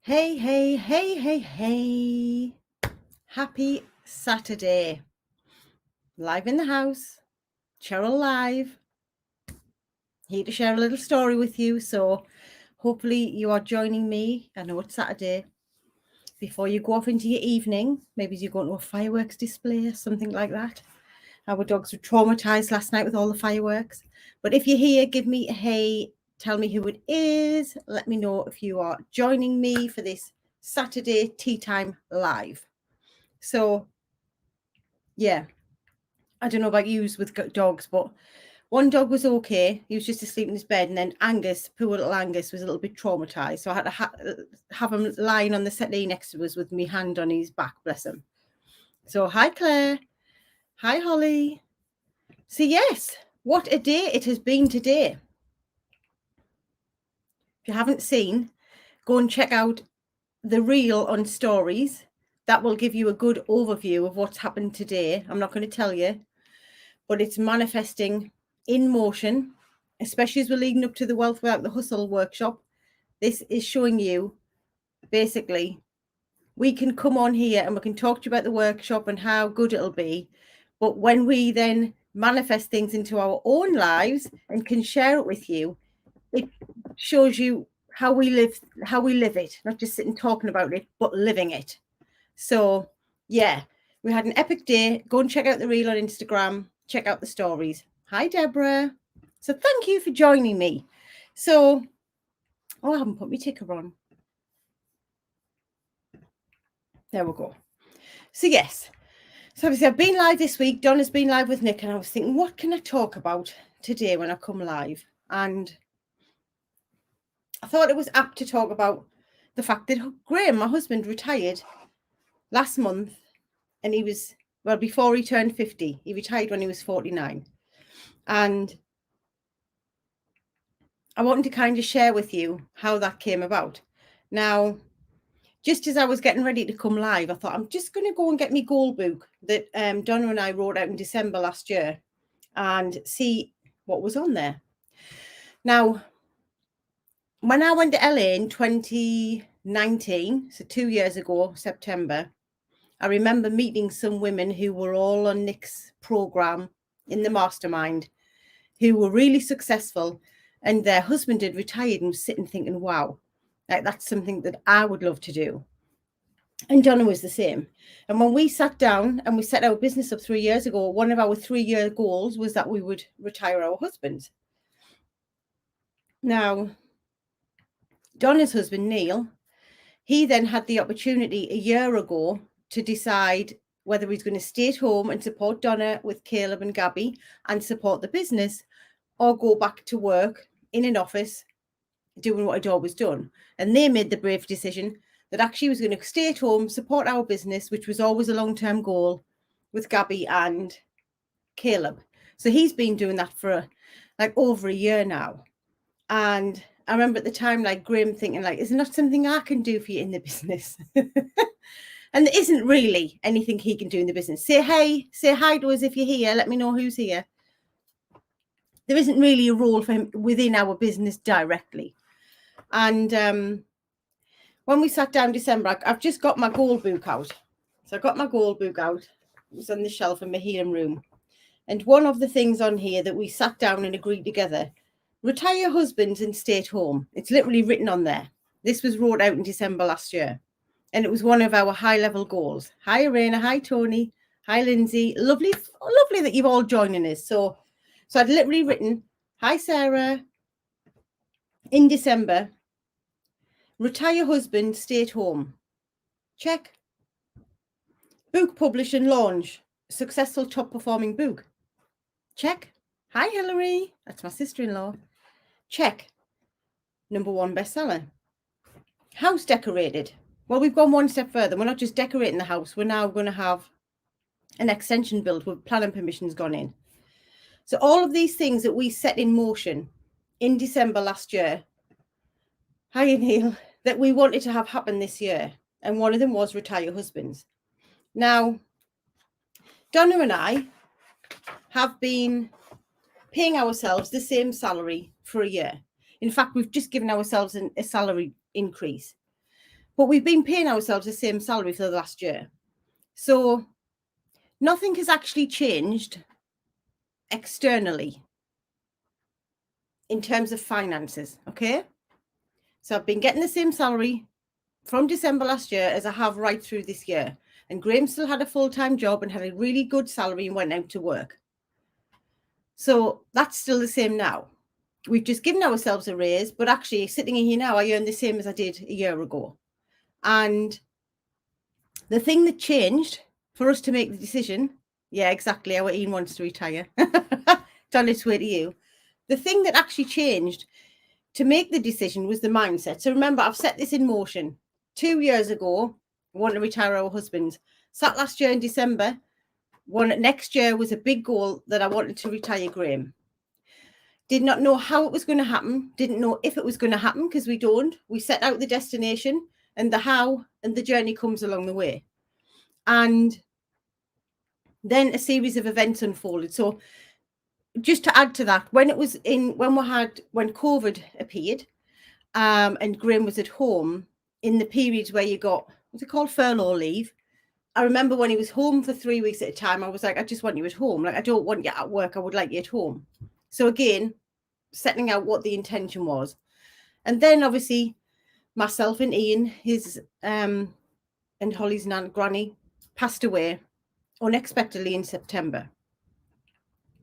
Hey, hey, hey, hey, hey. Happy Saturday. Live in the house. Cheryl live. Here to share a little story with you. So hopefully you are joining me. I know it's Saturday. Before you go off into your evening, maybe you're going to a fireworks display or something like that. Our dogs were traumatized last night with all the fireworks. But if you're here, give me a hey. Tell me who it is. Let me know if you are joining me for this Saturday tea time live. So, yeah, I don't know about yous with dogs, but one dog was okay. He was just asleep in his bed. And then Angus, poor little Angus, was a little bit traumatized. So I had to have him lying on the settee next to us with my hand on his back, bless him. So, hi, Claire. Hi, Holly. So, yes, what a day it has been today. If you haven't seen, go and check out the reel on stories. That will give you a good overview of what's happened today. I'm not going to tell you, but it's manifesting in motion, especially as we're leading up to the Wealth Without the Hustle workshop. This is showing you basically we can come on here and we can talk to you about the workshop and how good it'll be. But when we then manifest things into our own lives and can share it with you, it shows you how we live it, not just sitting talking about it, but living it. So yeah, we had an epic day. Go and check out the reel on Instagram. Check out the stories. Hi, Deborah. So thank you for joining me. So, I haven't put my ticker on. There we go. So yes. So obviously I've been live this week. Donna's been live with Nick, and I was thinking, what can I talk about today when I come live? And I thought it was apt to talk about the fact that Graham, my husband, retired last month, and he was, well, before he turned 50. He retired when he was 49. And I wanted to kind of share with you how that came about. Now, just as I was getting ready to come live, I thought I'm just going to go and get my goal book that Donna and I wrote out in December last year and see what was on there. Now, when I went to LA in 2019, so 2 years ago, September, I remember meeting some women who were all on Nick's program in the mastermind, who were really successful, and their husband had retired and was sitting thinking, wow, like that's something that I would love to do. And Donna was the same. And when we sat down and we set our business up 3 years ago, one of our 3-year goals was that we would retire our husbands. Now, Donna's husband, Neil, he then had the opportunity a year ago to decide whether he's going to stay at home and support Donna with Caleb and Gabby and support the business, or go back to work in an office doing what I'd always done. And they made the brave decision that actually he was going to stay at home, support our business, which was always a long-term goal, with Gabby and Caleb. So he's been doing that for like over a year now. And I remember at the time, like Graham thinking, like, isn't that something I can do for you in the business? And there isn't really anything he can do in the business. Say hi to us if you're here. Let me know who's here. There isn't really a role for him within our business directly. And when we sat down in December, I've just got my goal book out. So I got my goal book out. It was on the shelf in my healing room. And one of the things on here that we sat down and agreed together, retire husbands and stay at home. It's literally written on there. This was wrote out in December last year. And it was one of our high-level goals. Hi, Irena. Hi, Tony. Hi, Lindsay. Lovely that you've all joining us. So I'd literally written, hi, Sarah. In December, retire husband, stay at home. Check. Book publish and launch. Successful top performing book. Check. Hi, Hillary. That's my sister-in-law. Check. #1 bestseller. House decorated. Well, we've gone one step further. We're not just decorating the house. We're now going to have an extension built with planning permissions gone in. So all of these things that we set in motion in December last year, hi Neil, that we wanted to have happen this year. And one of them was retire husbands. Now, Donna and I have been paying ourselves the same salary for a year. In fact, we've just given ourselves a salary increase. But we've been paying ourselves the same salary for the last year. So nothing has actually changed externally in terms of finances, okay? So I've been getting the same salary from December last year as I have right through this year. And Graham still had a full-time job and had a really good salary and went out to work. So that's still the same now. We've just given ourselves a raise, but actually sitting in here now, I earn the same as I did a year ago. And the thing that changed for us to make the decision, yeah, exactly, our Ian wants to retire. Done its way to you. The thing that actually changed to make the decision was the mindset. So remember, I've set this in motion. 2 years ago, I want to retire our husbands. Sat last year in December. Next year was a big goal that I wanted to retire Graham. Did not know how it was going to happen. Didn't know if it was going to happen because we don't. We set out the destination and the how, and the journey comes along the way. And then a series of events unfolded. So just to add to that, when COVID appeared, and Graham was at home in the periods where you got, what's it called, furlough leave. I remember when he was home for 3 weeks at a time, I was like, I just want you at home. Like, I don't want you at work. I would like you at home. So again, setting out what the intention was. And then obviously myself and Ian, his and Holly's granny, passed away unexpectedly in September.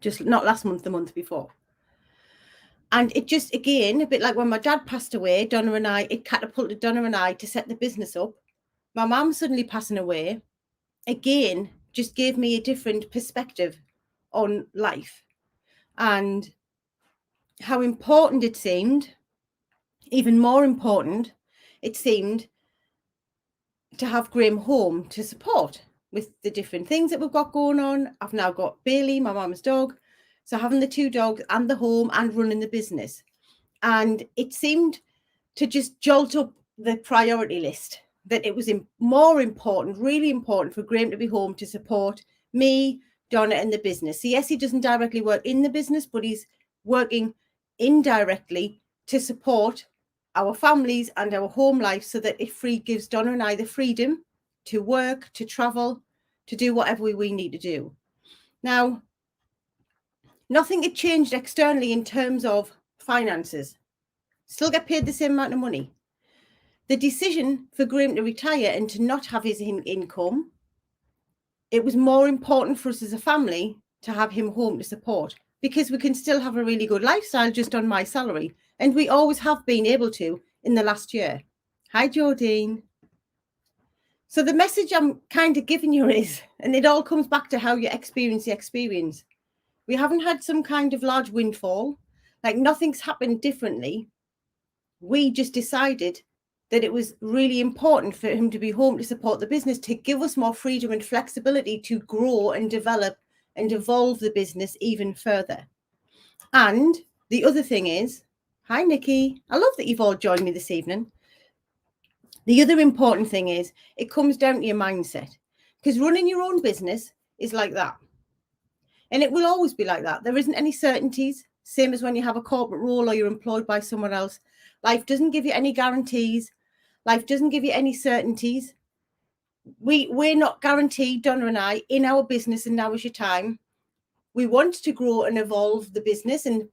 Just not last month, the month before. And it just, again, a bit like when my dad passed away, it catapulted Donna and I to set the business up. My mum suddenly passing away, again, just gave me a different perspective on life and how important it seemed, even more important, it seemed to have Graham home to support with the different things that we've got going on. I've now got Bailey, my mum's dog. So having the 2 dogs and the home and running the business. And it seemed to just jolt up the priority list that it was more important, really important for Graham to be home to support me, Donna, and the business. So yes, he doesn't directly work in the business, but he's working indirectly to support our families and our home life so that it gives Donna and I the freedom to work, to travel, to do whatever we need to do. Now, nothing had changed externally in terms of finances. Still get paid the same amount of money. The decision for Graham to retire and to not have his income, it was more important for us as a family to have him home to support, because we can still have a really good lifestyle just on my salary. And we always have been able to in the last year. Hi, Jodine. So the message I'm kind of giving you is, and it all comes back to how you experience the experience. We haven't had some kind of large windfall, like nothing's happened differently. We just decided that it was really important for him to be home to support the business, to give us more freedom and flexibility to grow and develop and evolve the business even further. And the other thing is, hi, Nikki. I love that you've all joined me this evening. The other important thing is it comes down to your mindset, because running your own business is like that. And it will always be like that. There isn't any certainties, same as when you have a corporate role or you're employed by someone else. Life doesn't give you any guarantees. Life doesn't give you any certainties. We're not guaranteed, Donna and I, in our business, and now is your time. We want to grow and evolve the business, and the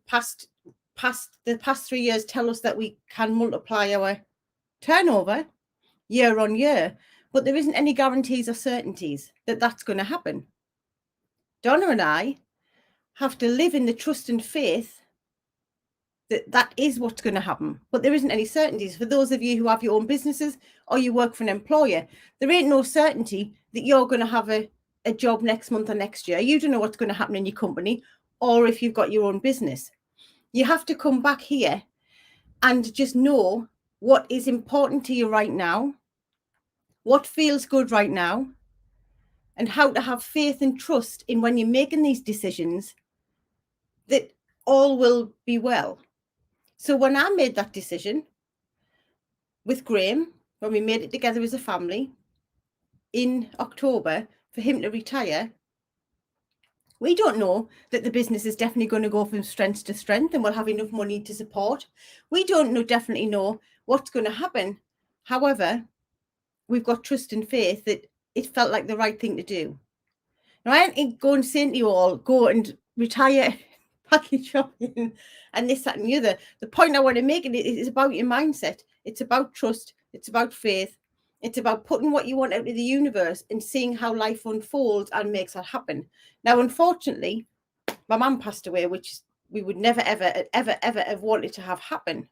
past 3 years tell us that we can multiply our turnover year on year, but there isn't any guarantees or certainties that that's going to happen. Donna and I have to live in the trust and faith that that is what's going to happen, but there isn't any certainties. For those of you who have your own businesses or you work for an employer, there ain't no certainty that you're going to have a job next month or next year. You don't know what's going to happen in your company, or if you've got your own business. You have to come back here and just know what is important to you right now, what feels good right now, and how to have faith and trust in when you're making these decisions that all will be well. So when I made that decision with Graham, when we made it together as a family in October for him to retire, we don't know that the business is definitely going to go from strength to strength and we'll have enough money to support. We don't definitely know what's going to happen. However, we've got trust and faith that it felt like the right thing to do. Now, I ain't going saying to you all, go and retire, pack your shopping, and this, that, and the other. The point I want to make it is about your mindset. It's about trust. It's about faith. It's about putting what you want out of the universe and seeing how life unfolds and makes that happen. Now, unfortunately, my mum passed away, which we would never, ever, ever, ever have wanted to have happen.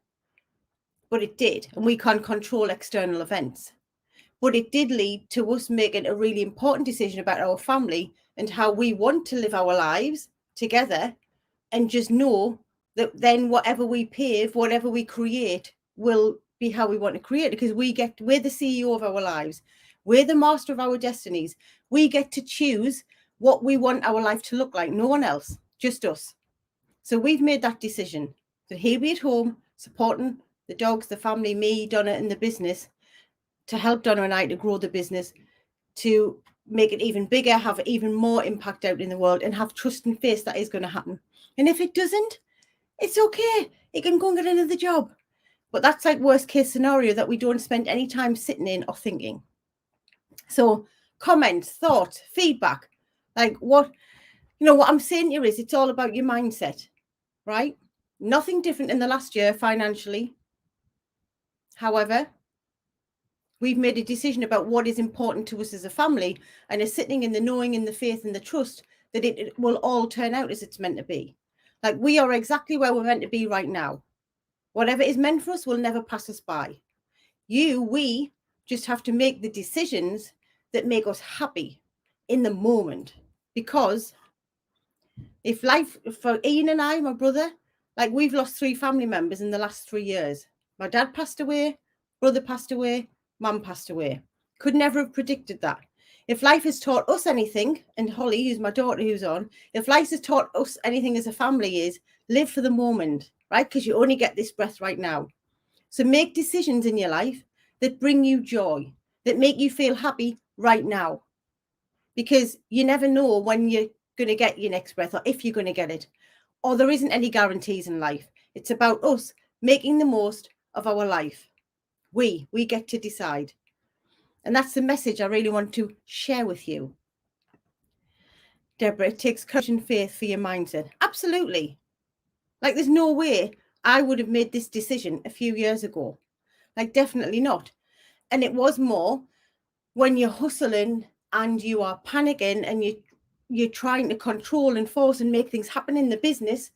But it did, and we can't control external events. But it did lead to us making a really important decision about our family and how we want to live our lives together, and just know that then whatever we pave, whatever we create, will be how we want to create it, because we're the CEO of our lives. We're the master of our destinies. We get to choose what we want our life to look like. No one else, just us. So we've made that decision that he'll be at home supporting the dogs, the family, me, Donna, and the business, to help Donna and I to grow the business, to make it even bigger, have even more impact out in the world, and have trust and faith that is going to happen. And if it doesn't, it's okay. He can go and get another job. But that's like worst case scenario that we don't spend any time sitting in or thinking. So comments, thoughts, feedback, like what I'm saying here is it's all about your mindset, right? Nothing different in the last year financially. However, we've made a decision about what is important to us as a family, and is sitting in the knowing and the faith and the trust that it will all turn out as it's meant to be. Like, we are exactly where we're meant to be right now. Whatever is meant for us will never pass us by. We just have to make the decisions that make us happy in the moment. Because if life, for Ian and I, my brother, like, we've lost 3 family members in the last 3 years. My dad passed away, brother passed away, mum passed away. Could never have predicted that. If life has taught us anything, and Holly, who's my daughter who's on, if life has taught us anything as a family, is live for the moment, right? Because you only get this breath right now. So make decisions in your life that bring you joy, that make you feel happy right now. Because you never know when you're going to get your next breath, or if you're going to get it, or there isn't any guarantees in life. It's about us making the most of our life. We get to decide. And that's the message I really want to share with you. Deborah, it takes courage and faith for your mindset. Absolutely. Like, there's no way I would have made this decision a few years ago. Like, definitely not. And it was more when you're hustling and you are panicking and you're trying to control and force and make things happen in the business.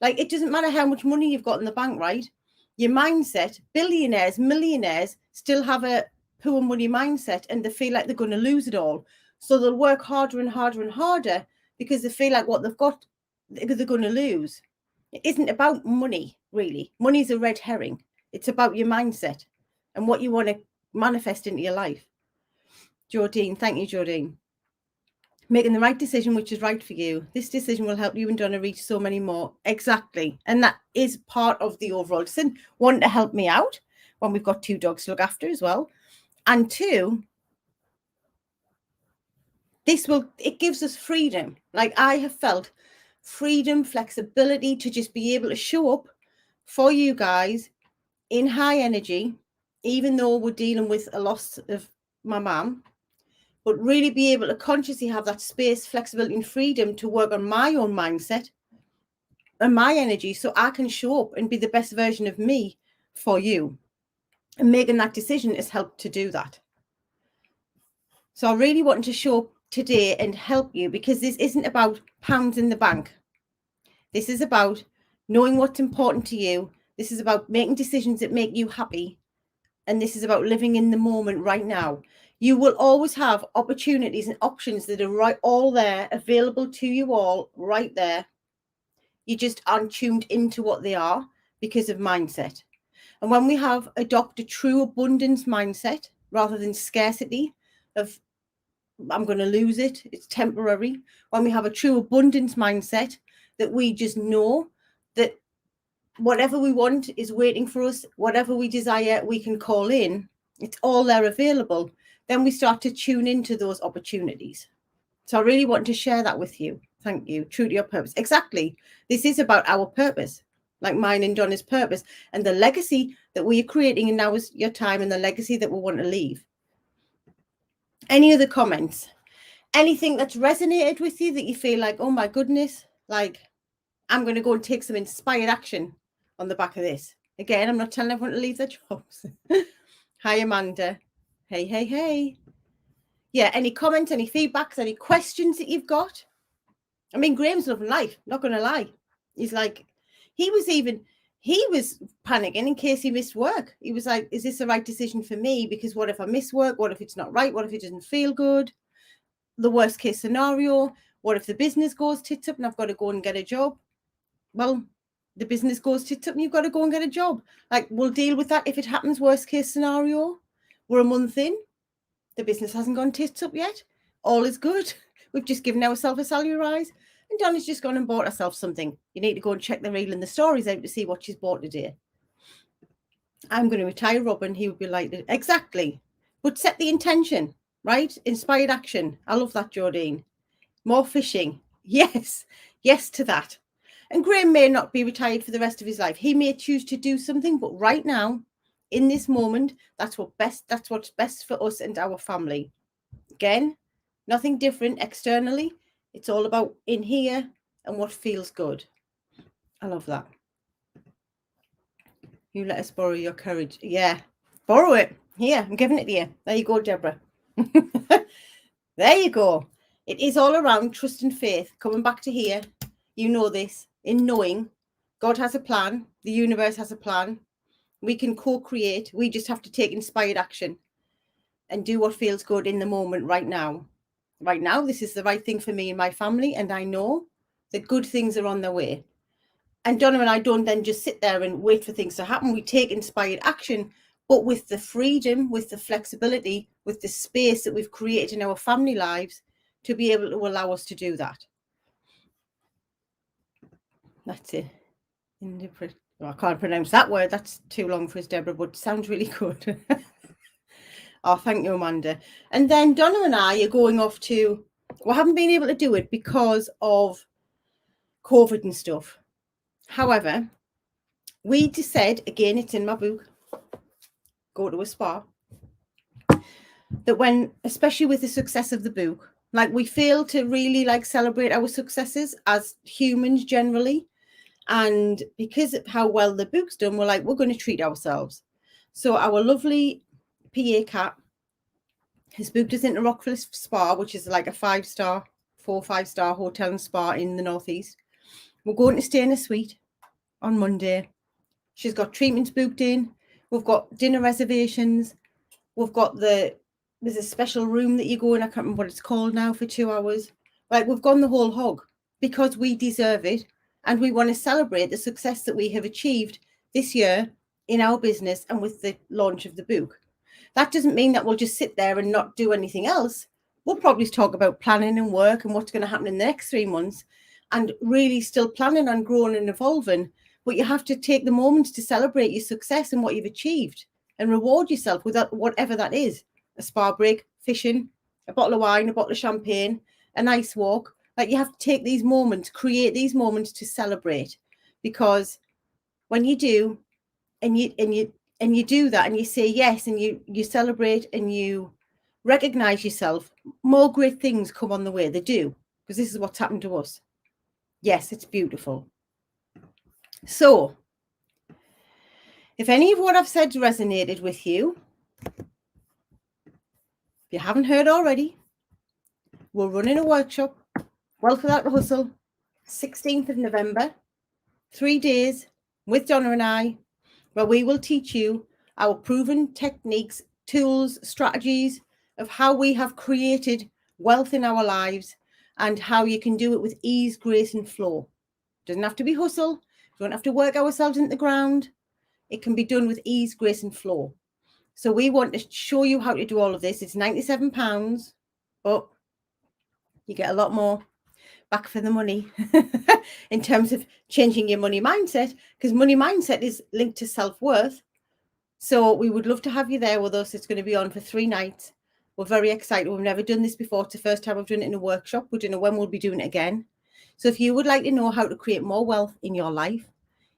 Like, it doesn't matter how much money you've got in the bank, right? Your mindset, billionaires, millionaires still have a poor money mindset, and they feel like they're going to lose it all. So they'll work harder and harder and harder because they feel like what they've got, they're going to lose. It isn't about money, really. Money's a red herring. It's about your mindset and what you want to manifest into your life. Jordine, thank you, Jordine. Making the right decision, which is right for you. This decision will help you and Donna reach so many more. Exactly. And that is part of the overall decision. One, to help me out when we've got 2 dogs to look after as well. And 2, it gives us freedom. Like, I have felt freedom, flexibility to just be able to show up for you guys in high energy, even though we're dealing with a loss of my mum. But really be able to consciously have that space, flexibility, and freedom to work on my own mindset and my energy, so I can show up and be the best version of me for you. And making that decision has helped to do that. So I really want to show up today and help you, because this isn't about pounds in the bank. This is about knowing what's important to you. This is about making decisions that make you happy. And this is about living in the moment right now. You will always have opportunities and options that are all there, available to you all right there. You just aren't tuned into what they are because of mindset. And when we have adopt a true abundance mindset rather than scarcity of, I'm going to lose it, it's temporary. When we have a true abundance mindset, that we just know that whatever we want is waiting for us, whatever we desire, we can call in. It's all there available. Then we start to tune into those opportunities. So I really want to share that with you. Thank you. True to your purpose. Exactly. This is about our purpose, like mine and Donna's purpose, and the legacy that we are creating. And now is your time, and the legacy that we want to leave. Any other comments? Anything that's resonated with you that you feel like, oh my goodness, like I'm going to go and take some inspired action on the back of this. Again, I'm not telling everyone to leave their jobs. Hi, Amanda. Hey, hey, hey. Yeah, any comments, any feedbacks, any questions that you've got? I mean, Graham's loving life, not going to lie. He's like, he was panicking in case he missed work. He was like, is this the right decision for me? Because what if I miss work? What if it's not right? What if it doesn't feel good? The worst case scenario, what if the business goes tits up and I've got to go and get a job? Well, the business goes tits up and you've got to go and get a job. Like, we'll deal with that if it happens. Worst case scenario, we're a month in, the business hasn't gone tits up yet. All is good. We've just given ourselves a salary rise, and Donna's just gone and bought herself something. You need to go and check the reel and the stories out to see what she's bought today. I'm going to retire Robin. He would be like, exactly. But set the intention, right? Inspired action. I love that, Jordine. More fishing. Yes. Yes to that. And Graham may not be retired for the rest of his life. He may choose to do something, but right now, in this moment, that's what's best for us and our family. Again, nothing different externally. It's all about in here and what feels good. I love that. You let us borrow your courage. Yeah, borrow it. Here, I'm giving it to you. There you go, Deborah. There you go. It is all around trust and faith. Coming back to here, you know this, in knowing God has a plan, the universe has a plan. We can co-create. We just have to take inspired action and do what feels good in the moment right now. Right now, this is the right thing for me and my family, and I know that good things are on their way. And Donna and I don't then just sit there and wait for things to happen. We take inspired action, but with the freedom, with the flexibility, with the space that we've created in our family lives to be able to allow us to do that. That's it. I can't pronounce that word. That's too long for us, Deborah, but sounds really good. Oh, thank you, Amanda. And then Donna and I are going off to, we haven't been able to do it because of COVID and stuff. However, we just said, again, it's in my book, Go to a Spa, that when, especially with the success of the book, like we fail to really like celebrate our successes as humans generally. And because of how well the book's done, we're like, we're going to treat ourselves. So our lovely PA Cat has booked us into Rockville Spa, which is like a 4 or 5 star hotel and spa in the northeast. We're going to stay in a suite on Monday. She's got treatments booked in. We've got dinner reservations. We've got there's a special room that you go in. I can't remember what it's called now, for 2 hours. Like, we've gone the whole hog because we deserve it. And we want to celebrate the success that we have achieved this year in our business and with the launch of the book. That doesn't mean that we'll just sit there and not do anything else. We'll probably talk about planning and work and what's going to happen in the next 3 months, and really still planning on growing and evolving. But you have to take the moments to celebrate your success and what you've achieved and reward yourself with that, whatever that is. A spa break, fishing, a bottle of wine, a bottle of champagne, a nice walk. Like, you have to take these moments, create these moments to celebrate, because when you do, and you do that, and you say yes, and you celebrate and you recognize yourself, more great things come on the way. They do, because this is what's happened to us. Yes, it's beautiful. So if any of what I've said resonated with you, if you haven't heard already, we're running a workshop, Wealth Without the Hustle, 16th of November, 3 days with Donna and I, where we will teach you our proven techniques, tools, strategies of how we have created wealth in our lives and how you can do it with ease, grace, and flow. Doesn't have to be hustle. We don't have to work ourselves into the ground. It can be done with ease, grace, and flow. So we want to show you how to do all of this. It's £97, but you get a lot more back for the money in terms of changing your money mindset, because money mindset is linked to self-worth. So we would love to have you there with us. It's going to be on for 3 nights. We're very excited. We've never done this before. It's the first time we've done it in a workshop. We don't know when we'll be doing it again. So if you would like to know how to create more wealth in your life,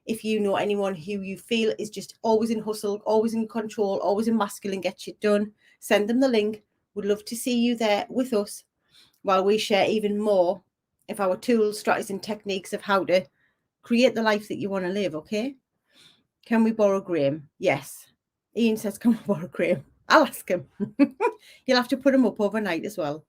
if you know anyone who you feel is just always in hustle, always in control, always in masculine, get shit done, send them the link. Would love to see you there with us while we share even more of our tools, strategies, and techniques of how to create the life that you want to live, okay? Can we borrow Graham? Yes. Ian says, can we borrow Graham? I'll ask him. You'll have to put him up overnight as well.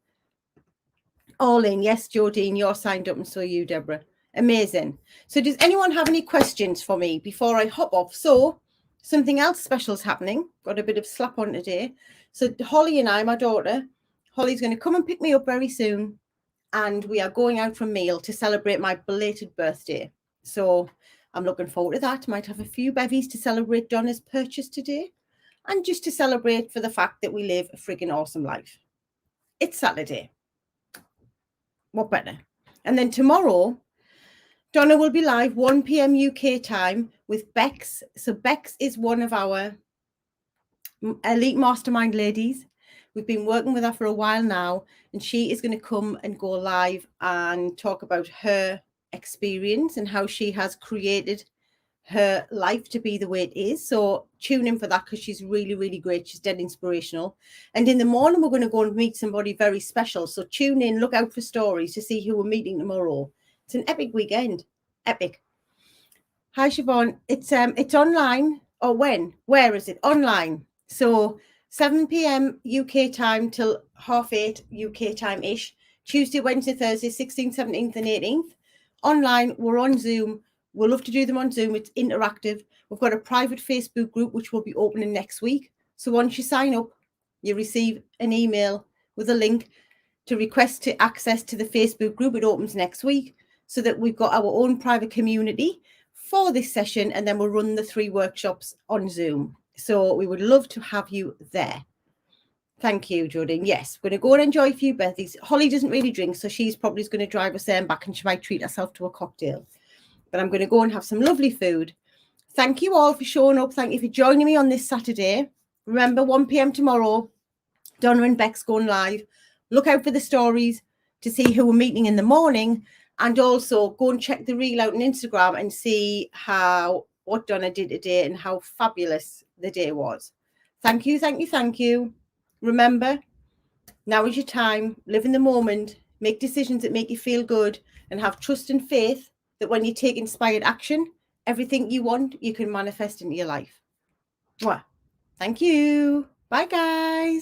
All in. Yes, Jodine, you're signed up and so are you, Deborah. Amazing. So does anyone have any questions for me before I hop off? So something else special is happening. Got a bit of slap on today. So Holly and I, my daughter, Holly's going to come and pick me up very soon. And we are going out for a meal to celebrate my belated birthday. So I'm looking forward to that. Might have a few bevies to celebrate Donna's purchase today. And just to celebrate for the fact that we live a friggin' awesome life. It's Saturday. What better? And then tomorrow, Donna will be live 1 p.m. UK time with Bex. So Bex is one of our elite mastermind ladies. We've been working with her for a while now, and she is going to come and go live and talk about her experience and how she has created her life to be the way it is. So tune in for that because she's really, really great. She's dead inspirational. And in the morning, we're going to go and meet somebody very special. So tune in, look out for stories to see who we're meeting tomorrow. It's an epic weekend. Epic. Hi, Siobhan. It's online. Or when? Where is it? Online. So 7 p.m. UK time till 8:30 UK time-ish. Tuesday, Wednesday, Thursday, 16th, 17th and 18th. Online, we're on Zoom. We'll love to do them on Zoom. It's interactive. We've got a private Facebook group, which will be opening next week. So once you sign up, you receive an email with a link to request to access to the Facebook group. It opens next week so that we've got our own private community for this session. And then we'll run the 3 workshops on Zoom. So we would love to have you there. Thank you, Jodine. Yes, we're going to go and enjoy a few birthdays. Holly doesn't really drink, so she's probably going to drive us there and back, and she might treat herself to a cocktail. But I'm going to go and have some lovely food. Thank you all for showing up. Thank you for joining me on this Saturday. Remember, 1 p.m. tomorrow, Donna and Bex going live. Look out for the stories to see who we're meeting in the morning. And also go and check the reel out on Instagram and see what Donna did today and how fabulous the day was. Thank you, thank you, thank you. Remember, now is your time. Live in the moment. Make decisions that make you feel good and have trust and faith that when you take inspired action, everything you want, you can manifest into your life. Mwah. Thank you. Bye, guys.